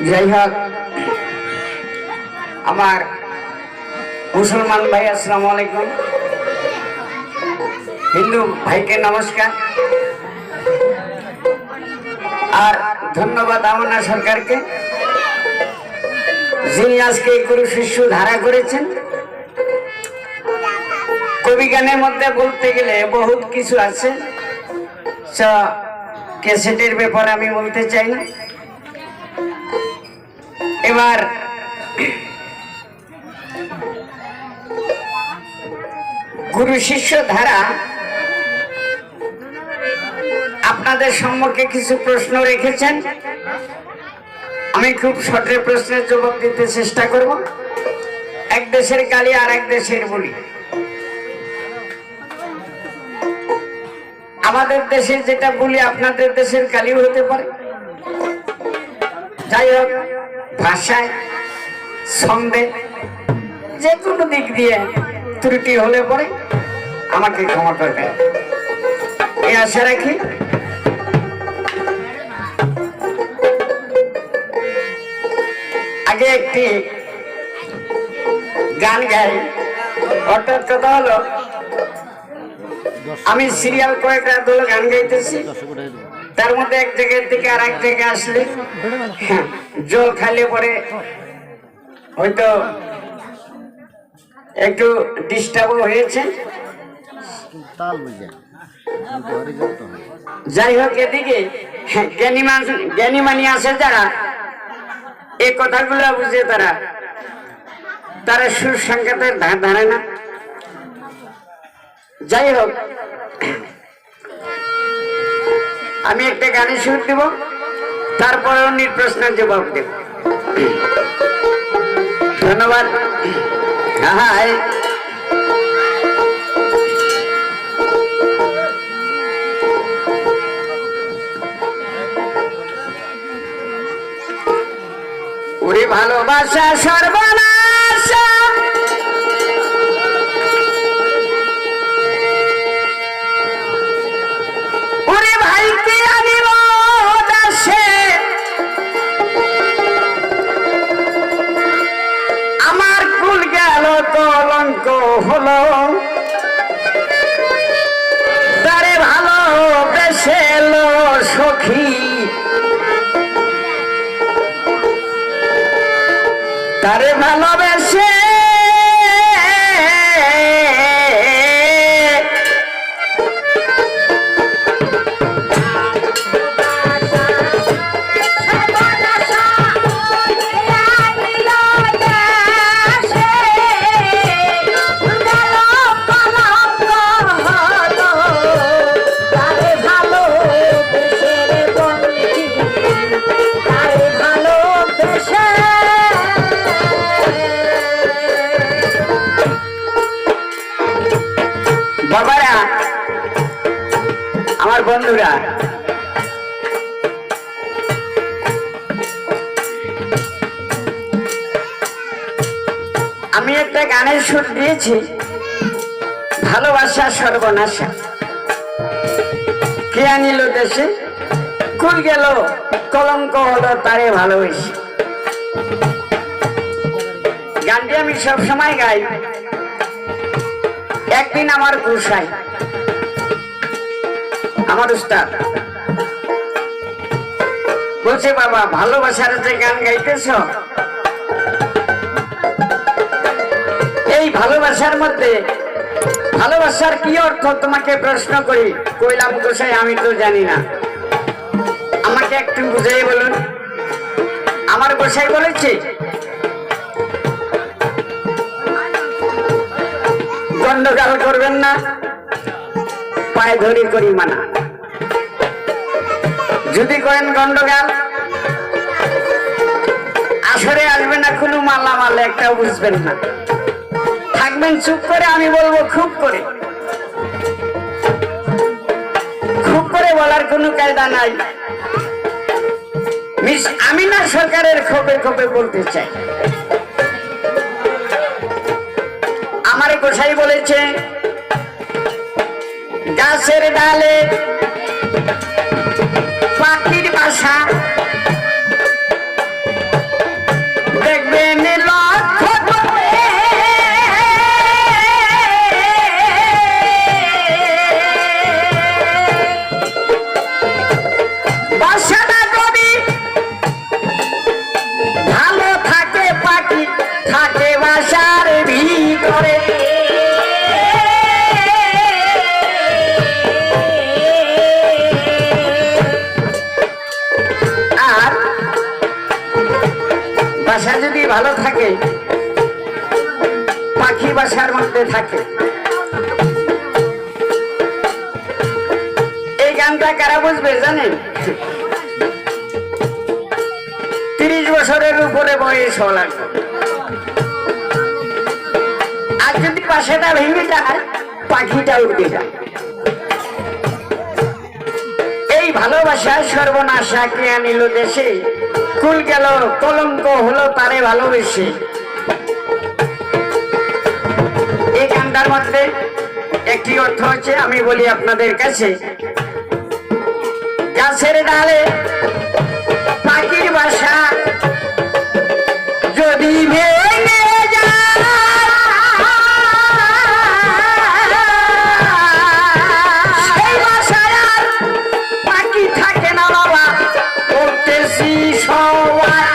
যাই হোক, আমার মুসলমান ভাই আসসালামু আলাইকুম, হিন্দু ভাইকে নমস্কার, আর ধন্যবাদ আমনা সরকারকে, যিনি আজকে গুরু শিষ্য ধারা করেছেন। কবি গানের মধ্যে বলতে গেলে বহুত কিছু আছে, ক্যাসেটের ব্যাপারে আমি বলতে চাই না। এবার গুরু শিষ্য ধারা আপনাদের সম্মুখে কিছু প্রশ্ন রেখেছেন, আমি খুব শর্টের প্রশ্নের জবাব দিতে চেষ্টা করব। এক দেশের গালি আর এক দেশের বলি। আমাদের দেশের যেটা বলি আপনাদের দেশের গালিও হতে পারে। যাই হোক, ভাষায় ছন্দে যে কোনো দিক দিয়ে ত্রুটি হলে পরে আমাকে ক্ষমা করবেন, এই আশা রাখি। আগে একটি গান গাই। অর্থাৎ কথা হলো, আমি সিরিয়াল কয়েকটা দল গান গাইতেছি, তার মধ্যে এক জায়গার থেকে আর এক জায়গায় আসলে জল খাইলে পরে হয়তো একটু ডিস্টার্ব হয়েছে। যাই হোক, এদিকে জ্ঞানী মানি আছে যারা এই কথাগুলো বুঝে, তারা সুর সংকেতের ধার ধারে না। যাই হোক, আমি একটা গানের সুর দেব, তারপরে উনি প্রশ্নের জবাব দেব। ধন্যবাদ। হাই, ওরে ভালোবাসা সর্বনাশ, ওরে ভাইকে আনিব দাসে, আমার কুল গেল কলঙ্ক হলো, তারে ভালোবেসে লো সখী, তারে ভালোবেসে বাবারা, আমার বন্ধুরা, আমি একটা গানের সুর দিয়েছি, ভালোবাসা সর্বনাশা, কে আনিল দেশে, কুল গেল কলঙ্ক হলো, তারে ভালোবেসে। গানটি আমি সবসময় গাই। একদিন আমার গোসাই, আমার উস্তাদ বলছে, বাবা ভালোবাসার যে গান গাইতেছ, এই ভালোবাসার মধ্যে ভালোবাসার কি অর্থ তোমাকে প্রশ্ন করি। কইলাম, গোসাই আমি তো জানি না, আমাকে একটু বুঝাই বলুন। আমার গোসাই বলেছে, গন্ডগাল করবেন না, পায়ে ধরি করি মানা। যদি করেন গন্ডগাল, আসরে আসবে না কোনো মালামালে, একটাও বুঝবেন না, থাকবেন চুপ করে। আমি বলবো খুব করে, খুব করে বলার কোনো কায়দা নাই। মিস আমিনা সরকারের খোপে খোপে বলতে চাই। আমার গোসাই বলেছে, গাছের ডালে পাখির বাসা, বাসা যদি ভালো থাকে, পাখি বাসার মধ্যে থাকে। এই গানটা কারা বুঝবে জানেন? 30 বছরের উপরে বয়স হওয়া লাগবে। আর যদি বাসাটা ভেঙে যায়, পাখিটা উঠে যায়। এই ভালোবাসা সর্বনাশা কে আনিল দেশে, কুল গেল কলঙ্ক হলো তারে ভালোবেসে। এই গানটার মধ্যে একটি অর্থ হচ্ছে, আমি বলি আপনাদের কাছে, গাছের ডালে পাখির বাসা যদি ভেঙে যায়, সেই বাসায় আর পাখি থাকে না বাবা, বলতেছি সবাই।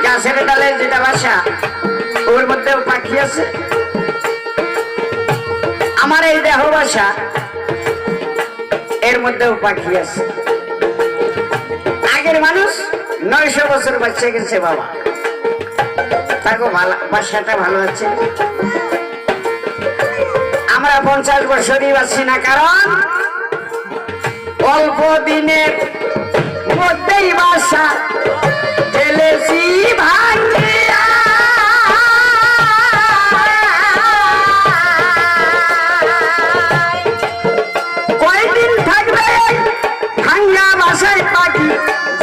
গাছের ডালে যেটা বাসা, ওর মধ্যেও পাখি আছে। আমার এই দেহ বাসা, এর মধ্যেও পাখি আছে। আগের মানুষ 900 বছর বাচ্চা গেছে বাবা, তাকে বাসাটা ভালো আছে। আমরা 50 বছরই বাঁচি না, কারণ অল্প দিনের মধ্যেই বাসা ফেলেছি ভাঙিয়া। কয়দিন থাকবে ভাঙ্গা বাসায় পাখি,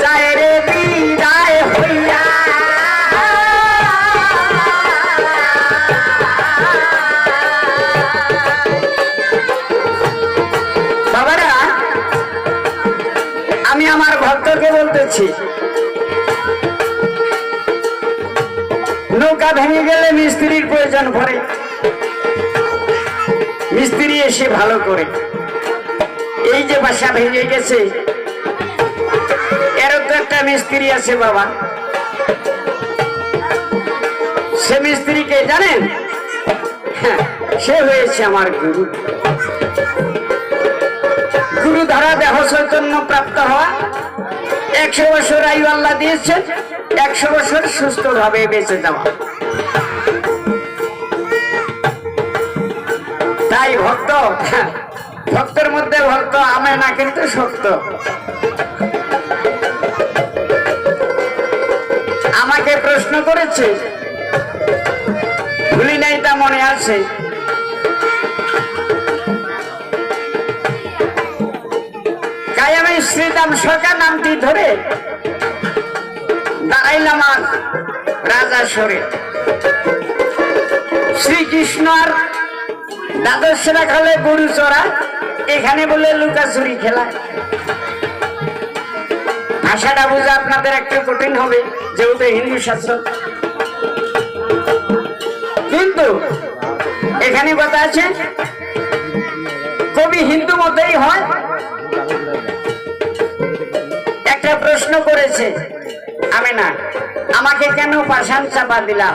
যায় রে বিদায় হইয়া। বাবারা, আমি আমার ভক্তকে বলতেছি, নৌকা ভেঙে গেলে মিস্ত্রির প্রয়োজন পড়ে, মিস্ত্রি এসে ভালো করে। এই যে বাসা ভেঙে গেছে, এরও তো একটা মিস্ত্রি আছে বাবা। সে মিস্ত্রিকে জানেন? সে হয়েছে আমার গুরু। গুরু দ্বারা দেহ চৈতন্য প্রাপ্ত হওয়া। 100 বছর আয়ু আল্লাহ দিয়েছেন, 100 বছর সুস্থ ভাবে বেঁচে যাওয়া। তাই ভক্ত, ভক্তের মধ্যে ভক্ত আমে না, কিন্তু সত্য। আমাকে প্রশ্ন করেছে, ভুলি নাই তা মনে আছে। তাই আমি শ্রীরাম সরকার নামটি ধরে দাঁড়াইলাম আর রাজা সরে। শ্রীকৃষ্ণ আর দ্বাদশেরা খেলে গরু চড়া, এখানে বলে লুকাচুরি খেলা। ভাষাটা বোঝা আপনাদের একটু কঠিন হবে, যেহেতু হিন্দু শাস্ত্র, কিন্তু এখানে কথা আছে। কবি হিন্দু মতেই হয়। একটা প্রশ্ন করেছে, আমি না, আমাকে কেন পাষাণ চাপা দিলাম?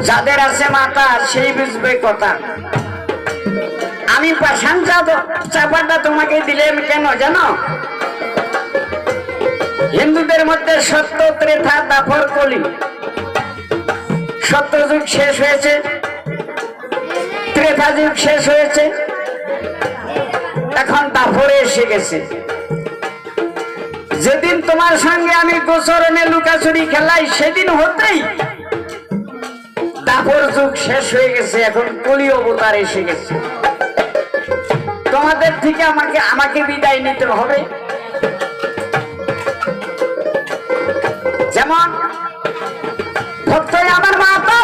যাদের আছে মাথা সেই বুঝবে কথা। আমি পাষাণ চাপাটা তোমাকে দিলাম কেন জানো? হিন্দুদের মধ্যে সত্য, ত্রেতা, দাপর, কলি। সত্য যুগ শেষ হয়েছে, ত্রেতা যুগ শেষ হয়েছে, এখন দাপরে এসে গেছে। যেদিন তোমার সঙ্গে আমি গোচরণে লুকাচুরি খেলাই, সেদিন হতেই দাপর যুগ শেষ হয়ে গেছে, এখন কলি অবতার এসে গেছে। তোমাদের থেকে আমাকে বিদায় নিতে হবে। যেমন ভক্ত আমার মাতা,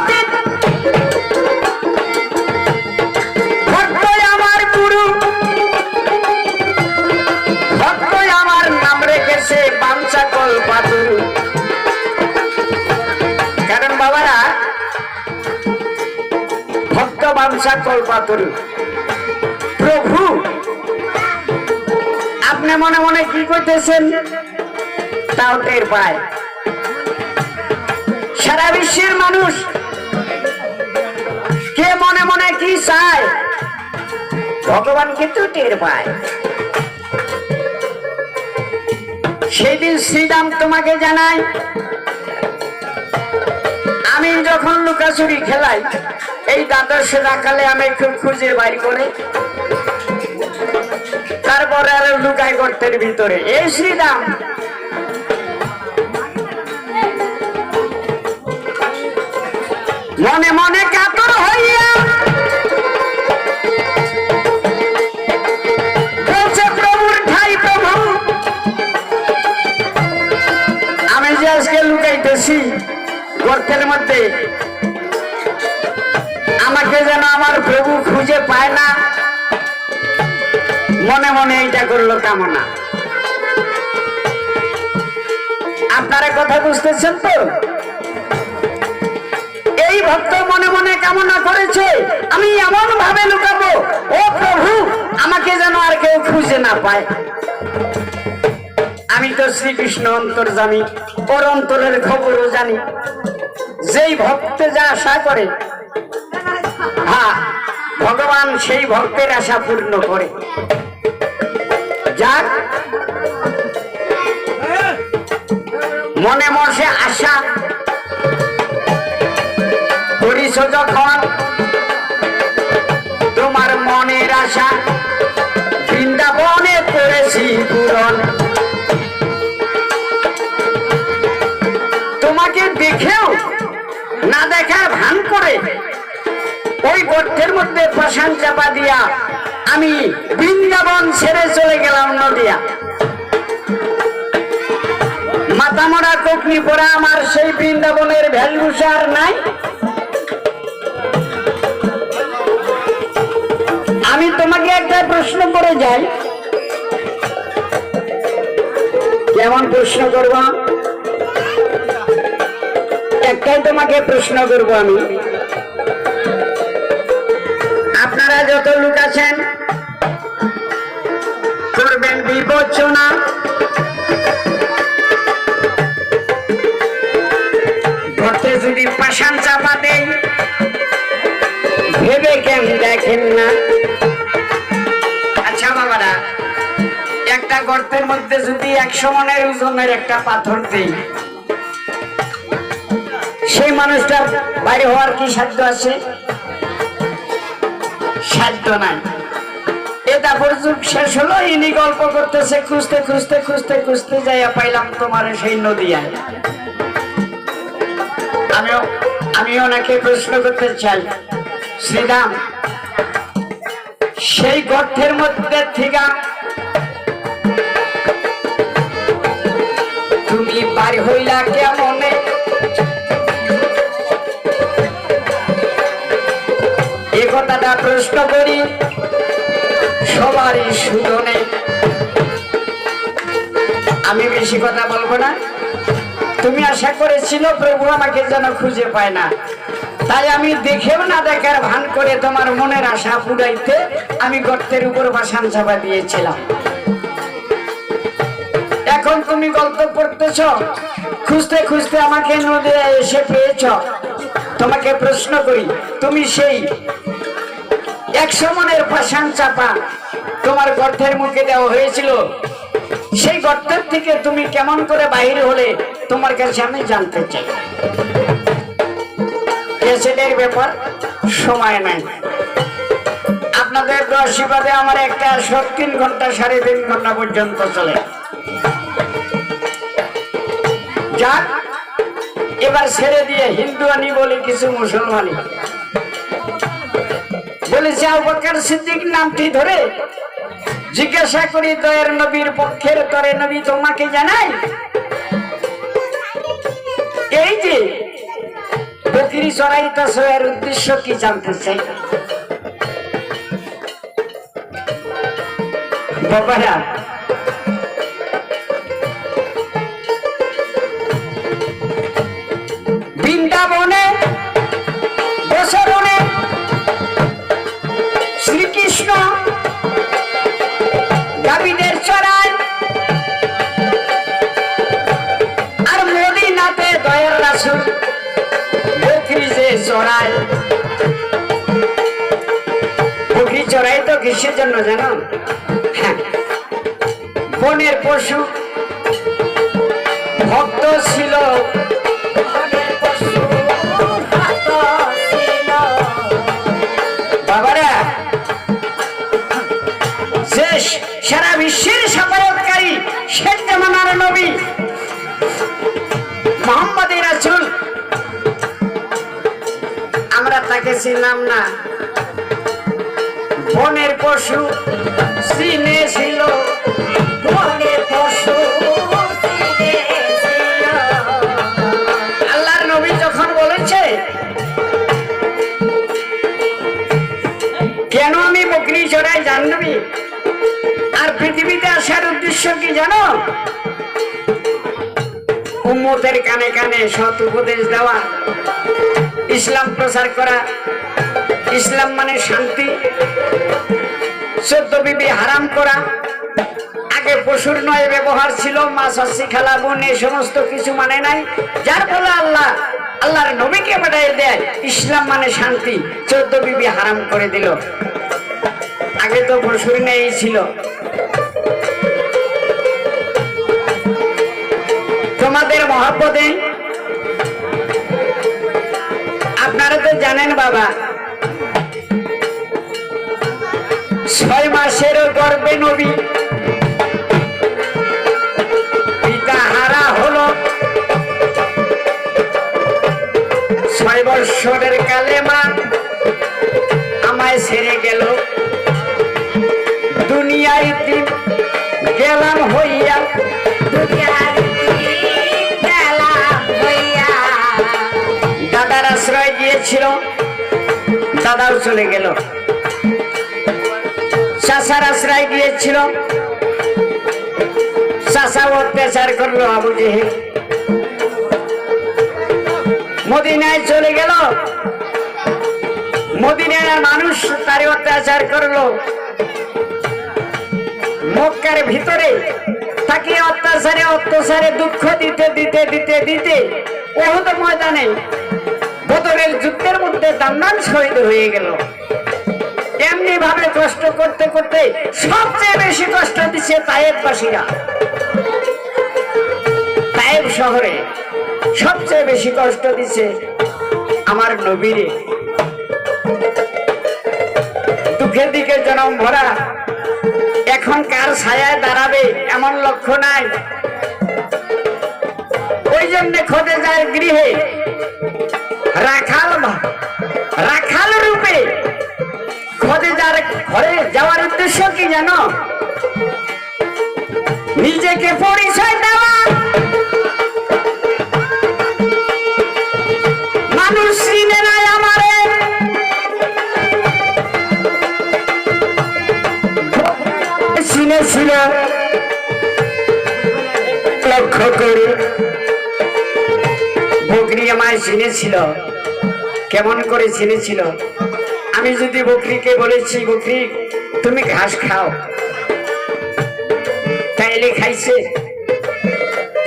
ভক্ত আমার গুরু, ভক্ত আমার নাম রেখেছে বাঞ্ছা কল্পাতরু। কারণ বাবারা, ভক্ত বাঞ্ছা কল্পাতরু। প্রভু, আপনি মনে মনে কি করতেছেন তাও টের পায়। সারা বিশ্বের মানুষ কে মনে মনে কি চায় ভগবান কিন্তু টের পায়। সেদিন শ্রীরাম তোমাকে জানাই, আমি যখন লুকাচুরি খেলাই এই দ্বাদশ রাখালে আমি খুব খুঁজে বাইর করে তারপরে আর লুকাই গর্তের ভিতরে। এই শ্রীরাম মনে মনে কাতর হইয়া বলছে, প্রভুর ঠাই প্রভু, আমি যে আজকে লুকাইতেছি গর্তের মধ্যে, আমাকে যেন আমার প্রভু খুঁজে পায় না। মনে মনে এইটা করলো কামনা। আপনারা কথা বুঝতেছেন তো? এই ভক্ত মনে মনে কামনা করেছে, আমি এমন ভাবে লুকাবো, ও প্রভু আমাকে যেন আর কেউ খুঁজে না পায়। আমি তো শ্রীকৃষ্ণ অন্তর্যামী, ওর অন্তরের খবরও জানি। যেই ভক্ত যা আশা করে, হ্যাঁ ভগবান সেই ভক্তের আশা পূর্ণ করে। যাক, মনে মনে আশা করিস যখন, তোমার মনের আশা বৃন্দাবনে করেছি পূরণ। তোমাকে দেখেও না দেখার ভান করে ওই গর্তের মধ্যে পাষাণ চাপা দিয়া আমি বৃন্দাবন ছেড়ে চলে গেলাম নদিয়া। মাথা মরা কোকনি পরা আমার সেই বৃন্দাবনের ভ্যালু আর নাই। আমি তোমাকে একটা প্রশ্ন করে যাই। কেমন প্রশ্ন করব? একটাই তোমাকে প্রশ্ন করব আমি। আপনারা যত লোক আছেন করবেন বিবেচনা। ঘরতে যদি পাষাণ চাপা দেই ভেবে কেন দেখেন না? আচ্ছা বাবারা, একটা গর্তের মধ্যে যদি 100 মনের ওজনের একটা পাথর দেই, সেই মানুষটার বাইরে হওয়ার কি সাধ্য আছে? সাধ্য নাই। এটা যুগ শেষ হলো, ইনি গল্প করতেছে, খুঁজতে খুঁজতে খুঁজতে খুঁজতে যাইয়া পাইলাম তোমার সেই নদিয়ায়। আমি ওনাকে প্রশ্ন করতে চাই, শ্রীরাম সেই গর্তের মধ্যে থেকে তুমি বার হইলা কেমনে? এ কথাটা প্রশ্ন করি সবারই সুজনে। আমি বেশি কথা বলবো না। তুমি আশা করেছিল প্রভু আমাকে যেন খুঁজে পায় না, তাই আমি দেখেও না দেখার ভান করে তোমার মনের আশা পুরাইতে আমি গর্তের উপর পাষাণ চাপা দিয়েছিলাম। এখন তুমি গল্প করতেছ, খুঁজতে খুঁজতে আমাকে নদিয়ায় এসে পেয়েছ। তোমাকে প্রশ্ন করি, তুমি সেই 100 মনের পাষাণ চাপা তোমার গর্তের মুখে দেওয়া হয়েছিল, সেই গর্তের থেকে তুমি কেমন করে বাহির হলে তোমার কাছে আমি জানতে চাই। ক্যাসেটের ব্যাপার, সময় নাই। আপনাদের আশীর্বাদে আমার একটা 3 ঘন্টা 3.5 ঘন্টা পর্যন্ত চলে। যাক, এবার ছেড়ে দিয়ে হিন্দু আনি বলে কিছু মুসলমানি বলেছে। আবু বকর সিদ্দিক নামটি ধরে জিজ্ঞাসা করি, দয়ার নবীর পক্ষের তরে নবী তোমাকে জানাই, এই যে বকরি চড়াইতেছ এর উদ্দেশ্য কি জানতে চাই। বাবারা, বৃন্দাবনে বসরণে শ্রীকৃষ্ণ গাভীদের চড়ায়, আর মদিনাতে দয়ার রাসূল বকরি যে চড়ায়। বকরি চড়াই তো কিসের জন্য জানো? হ্যাঁ, বনের পশু ভক্ত ছিল, বাবারা শেষ সারা বিশ্বের সাফায়াতকারী শেষ জামানার নবী মুহাম্মদ রাসূল, আমরা তাকে চিনলাম না। বনের পশু চিনেছিল, বনের পশু আল্লাহর নবী যখন বলেছে কেন আমি বকরি চড়াই জানবি, আর পৃথিবীতে আসার উদ্দেশ্য কি জানো? উম্মতের কানে কানে সৎ উপদেশ দেওয়া, ইসলাম প্রচার করা। ইসলাম মানে শান্তি। 14 বিবি হারাম করা। আগে পশুর নয় ব্যবহার ছিল, মাছ হাসি খালা বোন এই সমস্ত কিছু মানে নাই, যার ফলে আল্লাহর নবীকে পাঠিয়ে দেয়। ইসলাম মানে শান্তি, 14 বিবি হারাম করে দিল। আগে তো পশুর নেই ছিল। তোমাদের মহব্বতে আপনারা তো জানেন বাবা, 6 মাসের গর্ভে নবী পিতা হারা হলো। 6 বৎসরের কালে মা আমায় ছেড়ে গেল। দুনিয়ায় দিন গেলাম হইয়া, দাদার আশ্রয় দিয়েছিল, দাদাও চলে গেল। চাচার আশ্রয় দিয়েছিল, চাচা অত্যাচার করলো আবু জেহেল। মদিনায় চলে গেল, মদিনায় মানুষ তার অত্যাচার করলো। মক্কার ভিতরে তাকে অত্যাচারে দুঃখ দিতে দিতে দিতে দিতে উহুদ ময়দানে বদরের যুদ্ধের মধ্যে দান্নান শহীদ হয়ে গেল। এমনি ভাবে কষ্ট করতে করতে সবচেয়ে বেশি কষ্ট দিচ্ছে তায়েফবাসীরা। তায়েফ শহরে সবচেয়ে বেশি কষ্ট দিচ্ছে আমার নবীরে। দুঃখের দিকে জনম ভরা। এখন কার ছায়ায় দাঁড়াবে এমন লক্ষ্য নাই। ওই জন্য খোদেজার গৃহে রাখাল রূপে খোদেজার ঘরে যাওয়ার উদ্দেশ্য কি জানো? নিজেকে পরিচয় দেওয়া। মানুষ চিনে নাই আমারে, চিনেছিল লক্ষ্য করে। বকরি আমায় চিনেছিল। কেমন করে চিনেছিল? আমি যদি বকরিকে বলেছি বকরি তুমি ঘাস খাও, তাইলে খাইছে।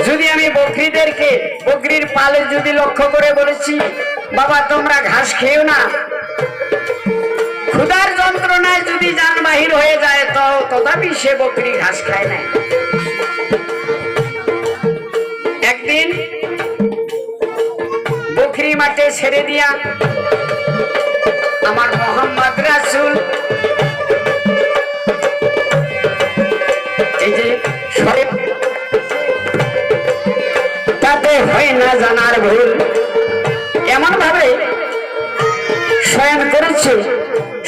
যদি আমি বকরিদেরকে বকরির পালে যদি লক্ষ্য করে বলেছি বাবা তোমরা ঘাস খেও না, ক্ষুধার যন্ত্রণায় যদি জান বাহির হয়ে যায় তো তথাপি সে বকরি ঘাস খায় না। একদিন বকরি মাঠে ছেড়ে দিয়া আমার মোহাম্মদ রাসূল এই যে তাতে হয় না জানার ভুল, এমন ভাবে শয়ন করেছে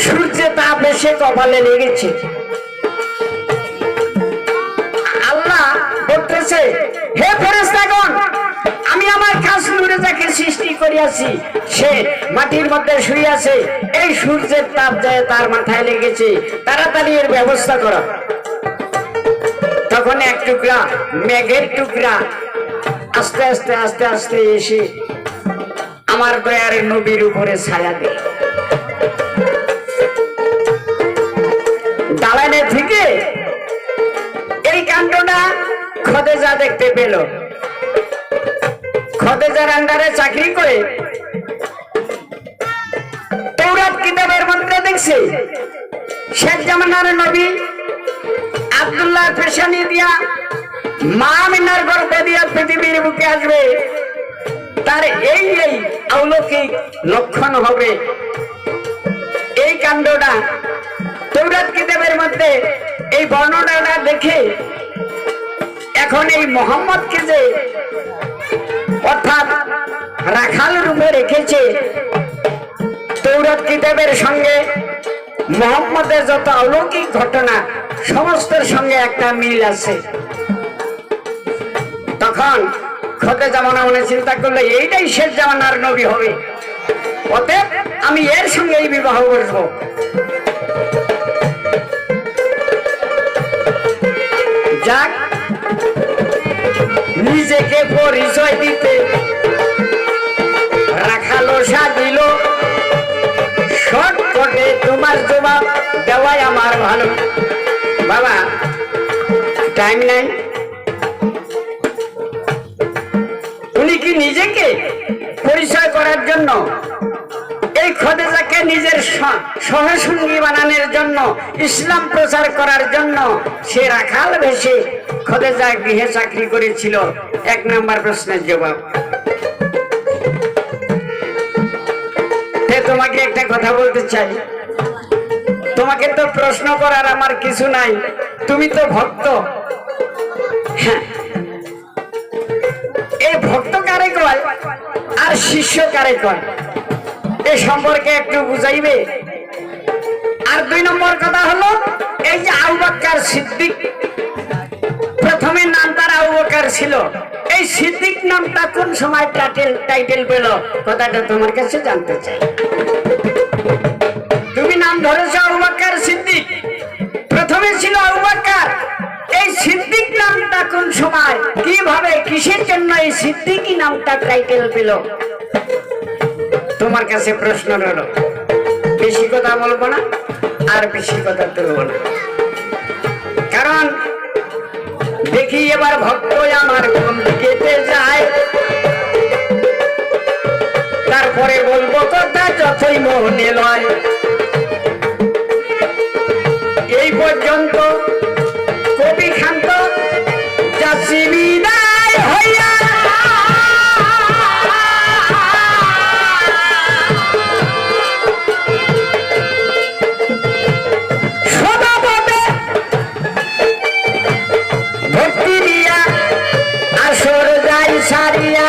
সূর্যে তাপ এসে কপালে লেগেছে। আল্লাহ বলতেছে হে ফেরেশতাগণ, আমি আমার খাস নূরে যাকে সৃষ্টি করিয়াছি সে মাটির মধ্যে শুয়ে আছে, এই সূর্যের তাপ যায় তার মাথায় লেগেছে, তাড়াতাড়ি এর ব্যবস্থা করো। তখন এক টুকরা মেঘের টুকরা আস্তে আস্তে আস্তে আস্তে এসে আমার দয়ার নবীর উপরে ছায়া দেয়। দালানে থেকে এই কাণ্ডটা খোদেজা দেখতে পেল। খোদেজার আন্ডারে চাকরি করে তাওরাত কিতাবের মধ্যে দেখছে শেষ জামানার নবী আব্দুল্লাহ পেশানি দিয়া মা আমিনার গর্ভে দিয়া পৃথিবীর বুকে আসবে, তার এই এই অলৌকিক লক্ষণ হবে। এই কাণ্ডটা তৌরাত কিতাবের মধ্যে এই বর্ণনাটা দেখে এখন এই মোহাম্মদকে যে অর্থাৎ রাখাল রূপে রেখেছে, তৌরাত কিতাবের সঙ্গে মোহাম্মদের যত অলৌকিক ঘটনা সমস্তের সঙ্গে একটা মিল আছে। তখন খোদে জামানা মনে চিন্তা করলে এইটাই শেষ জামানার নবী হবে, অতএব আমি এর সঙ্গে এই বিবাহ করব। যাক, নিজেকে পরিচয় দিতে রাখালো সাজিল, শর্টকটে তোমার জবাব দেওয়াই আমার ভালো। বাবা টাইম নাই, উনি কি নিজেকে পরিচয় করার জন্য এই খোদেজাকে নিজের সহসঙ্গী বানানোর জন্য, ইসলাম প্রচার করার জন্য সে রাখাল বেশে খোদেজা গৃহে চাকরি করেছিল? এক নম্বর প্রশ্নের জবাব। তোমাকে একটা কথা বলতে চাই, তোমাকে তো প্রশ্ন করার আমার কিছু নাই, তুমি তো ভক্ত। হ্যাঁ, এই ভক্ত কারে কয় আর শিষ্য কারে কয় এ সম্পর্কে একটু বুঝাইবে। আর দুই নম্বর কথা হলো, এই যে আবু বকর সিদ্দিক, প্রথমে নাম তার আবু বকর ছিল, এই সিদ্দিক নামটা কোন সময় টাইটেল পেল, কথাটা তোমার কাছে জানতে চাই। তুমি নাম ধরেছ আবু বকর সিদ্দিক, প্রথমে ছিল আবু বকর, এই সিদ্দিক নামটা কোন সময়, কিভাবে, কিসের জন্য এই সিদ্দিকী নামটা টাইটেল পেল? তোমার কাছে প্রশ্ন রইল। বেশি কথা বলবো না আর বেশি কথা তুলবো না, কারণ দেখি এবার ভক্ত আমার কোন দিকে যায়, তারপরে বলবো কথা যতই মনে লয়। এই পর্যন্ত কবি খান্ত যাচ্ছি বিদায় হইয়া, ভক্তি দিয়া আসর যাই সারিয়া,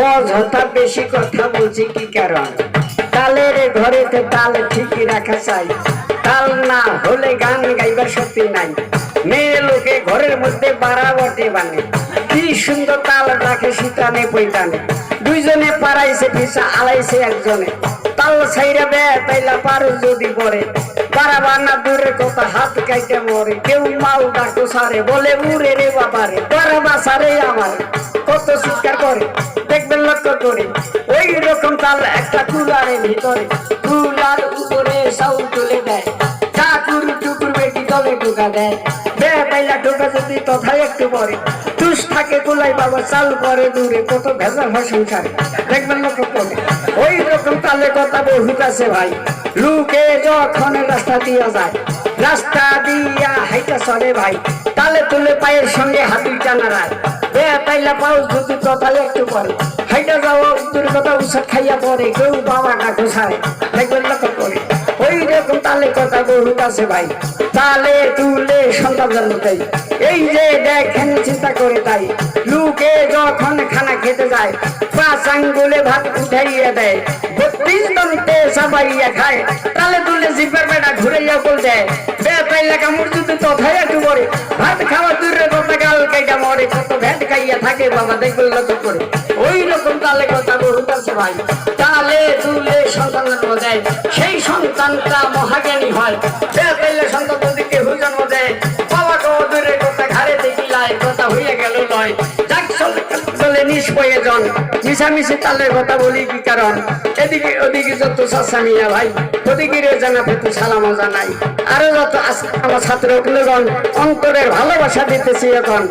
অযথা বেশি কথা বলছি কি কারণ? তালের ঘরেতে তাল ঠিকই রাখা চাই, তাল না হলে গান গাইবার শক্তি নাই। মেয়ে লোকে ঘরের মধ্যে বাড়াবটে বানে, কি সুন্দর তাল রাখে শীতানে পৈতানে, দুইজনে পাড়াইছে পিছা আলাইছে একজনে, তাল ছাইরা বে তাইলা পারো যদি পরে, বাড়াবার না দূরের কথা হাত কাইতে মরে, কেউ মাল ডাকো সারে বলে উড়ে রে বাবারে, বাড়াবা সারে আমার কত চিৎকার করে, দেখবেন লক্ষ্য করে। ওই রকম তাল একটা কুলারের ভিতরে, কুলার উপরে সাউন্ড তুলে দেয়, চাকুর টুকুর বেটি তলে ঢোকা দেয়, বে পাইলা ঢোকা যদি তথায় একটু পরে, তুষ থাকে কুলাই বাবা চাল করে দূরে, কত ভেজা হয় সংসারে, দেখবেন লক্ষ্য করে। ওই রকম তালে কথা বহুত আছে ভাই, লুকে যখন রাস্তা দিয়া যায়, রাস্তা দিয়া হাইটা চলে ভাই, তালে তুলে পায়ের সঙ্গে হাতির টানারায়, বে পাইলা পাও যদি তথায় একটু পরে, হাইটা যাওয়া উত্তর কথা উৎসাহ খাইয়া পরে, কেউ বাবা ডাকো সারে, দেখবেন লক্ষ্য করে। ওই রকম তালে কথা বহুত আছে ভাই, তালে তুলে সন্তান জন্ম দেয়। এই যে দেখেন চিন্তা করে তাই, লোকে যখন খানা খেতে যায় 5 আঙ্গুলে ভাত উঠাইয়া দেয়, 32 দন্তে চাবাইয়া খায়, তালে তুলে জিব্বার বেটা ঘুরাইয়া বল দেয়, বেপাইলা কামড় যদি তথায় একটু করে, ভাত খাওয়া দূরের কথা গাল কাইটা মরে, কত ভেট খাইয়া থাকে বাবা দেখবেন লক্ষ্য করে। ওই রকম তালে কথা বহুত আছে ভাই, তালে তুলে সন্তান জন্ম দেয়, সেই সন্তানটা মহাজ্ঞানী হয়। বেপাইলা সন্তান যদি কেউ জন্ম দেয়, বাবা কো দূরের কথা ঘাড়ে দেখিলায়, কথা হইয়া গেল নয়। যাক চলে নিষ্প্রয়োজন, মিশামিশি তালের কথা বলি কি কারণ, এদিকে ওদিকে যত চাষামিয়া ভাই, ওদিকে জানা পেতে সালাম জানাই। আরো যত আমার ছাত্র উঠলগণ অন্তরের ভালোবাসা দিতেছি এখন,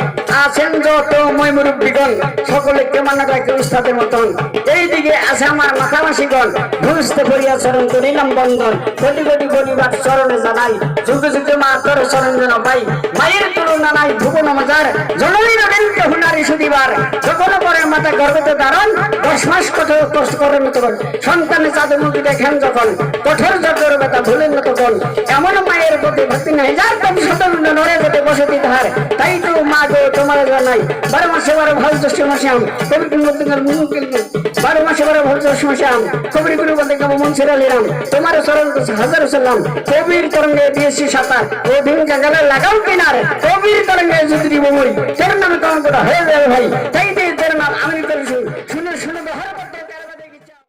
আছেন যত মই মুরব্বীগণ সকলে কেমন রাখে উস্তাদের মতন। এইদিকে আছে আমার মাথামাসিগণ, বুঝতে পড়িয়া চরণ করিলাম বন্ধন, কোটি কোটি পরিবার চরণে জানাই, যুগে যুগে মা তোর চরণ যেন পাই, মায়ের তুলনা নাই ভুবন মজার, জননী রবীন্দ্র হুনারি সুদিবার, যখন পরে মাথা গর্ভতে দাঁড়ান 10 মাস কঠোর কষ্ট করেন তখন, সন্তানের চাঁদের মুখে দেখেন যখন, কঠোর যজ্ঞের ব্যথা ভুলেন না তখন, এমন মায়ের প্রতি ভক্তি নাই যার প্রতি শতরুণ্ড নড়ে যেতে বসে দিতে হার। তাই তো মা গো তোমার জানাই, 12 মাসে 12 ভালো জ্যৈষ্ঠ মাসে আম কবির গুরু বলতে 12 মাসে 12 ভালো জ্যৈষ্ঠ মাসে আম কবির গুরু বলতে গাবো মন ছিড়ালিরাম, তোমার চরণ হাজার সালাম, কবির তরঙ্গে দিয়েছি সাঁতার, ও দিন গালে লাগাও কিনার, কবির তরঙ্গে যদি দিব মরি, তোর নামে কম করা হয়ে যাবে ভাই, তাই তোর নাম আমি করে শুনে শুনে